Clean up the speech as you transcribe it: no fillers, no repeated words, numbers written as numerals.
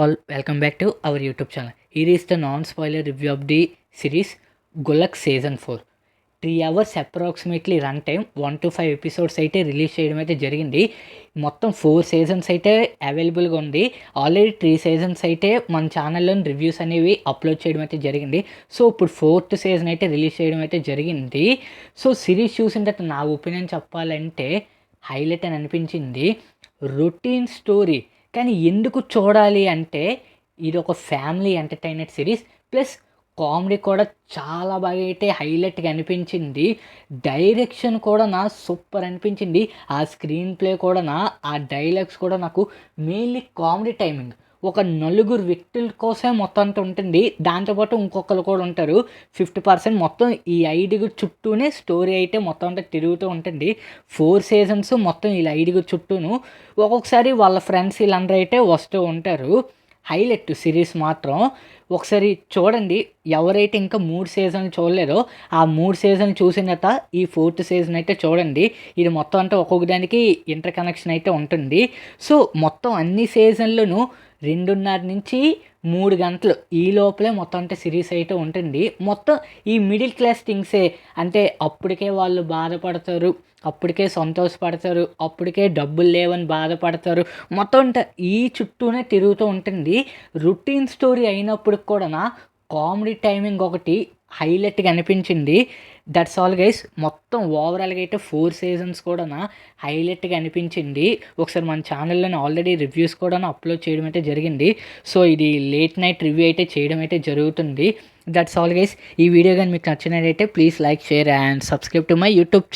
All welcome back to our YouTube channel. Here is the non-spoiler review of the series Golak Season 4. 3 hours approximately run time 1 to 5 episodes అయితే release చేయడం అయితే జరిగింది. మొత్తం 4 seasons అయితే అవైలబుల్గా ఉంది. Already 3 seasons అయితే మన ఛానల్లో రివ్యూస్ అనేవి అప్లోడ్ చేయడం అయితే జరిగింది. సో ఇప్పుడు 4th సీజన్ అయితే రిలీజ్ చేయడం అయితే జరిగింది. సో సిరీస్ చూసిన తర్వాత నా ఒపీనియన్ చెప్పాలంటే హైలైట్ అని అనిపించింది. రొటీన్ స్టోరీ కానీ ఎందుకు చూడాలి అంటే ఇది ఒక family entertainer series plus comedy కూడా చాలా బాగా అయితే హైలైట్గా అనిపించింది. డైరెక్షన్ కూడా సూపర్ అనిపించింది. ఆ స్క్రీన్ ప్లే కూడా ఆ డైలాగ్స్ కూడా నాకు మెయిన్లీ కామెడీ టైమింగ్ ఒక నలుగురు వ్యక్తుల కోసం మొత్తం అంతా ఉంటుంది. దాంతోపాటు ఇంకొకరు కూడా ఉంటారు. 50% మొత్తం ఈ 5 చుట్టూనే స్టోరీ అయితే మొత్తం అంతా తిరుగుతూ ఉంటుంది. 4 సీజన్స్ మొత్తం వీళ్ళ 5 చుట్టూను ఒక్కొక్కసారి వాళ్ళ ఫ్రెండ్స్ వీళ్ళందరూ అయితే వస్తూ ఉంటారు. హైలైట్ సిరీస్ మాత్రం ఒకసారి చూడండి. ఎవరైతే ఇంకా 3 సీజన్లు చూడలేదో ఆ 3 సీజన్లు చూసిన తర్వాత ఈ 4th సీజన్ అయితే చూడండి. ఇది మొత్తం అంతా ఒక్కొక్క దానికి ఇంటర్ కనెక్షన్ అయితే ఉంటుంది. సో మొత్తం అన్ని సీజన్లను 2:30 నుంచి 3 గంటలు ఈ లోపలే మొత్తం అంటే సిరీస్ అయితే ఉంటుంది. మొత్తం ఈ మిడిల్ క్లాస్ థింగ్సే అంటే అప్పటికే వాళ్ళు బాధపడతారు, అప్పటికే సంతోషపడతారు, అప్పటికే డబ్బులు లేవని బాధపడతారు. మొత్తం అంటే ఈ చుట్టూనే తిరుగుతూ ఉంటుంది. రొటీన్ స్టోరీ అయినప్పుడు కూడా కామెడీ టైమింగ్ ఒకటి హైలైట్గా అనిపించింది. That's all guys. మొత్తం ఓవరాల్గా అయితే 4 సీజన్స్ కూడా హైలైట్గా అనిపించింది. ఒకసారి మన ఛానల్లోనే ఆల్రెడీ రివ్యూస్ కూడా అప్లోడ్ చేయడం అయితే జరిగింది. సో ఇది లేట్ నైట్ రివ్యూ అయితే చేయడం అయితే జరుగుతుంది. That's all guys. ఈ వీడియో కానీ మీకు నచ్చినట్టయితే please like, share and subscribe to my YouTube channel.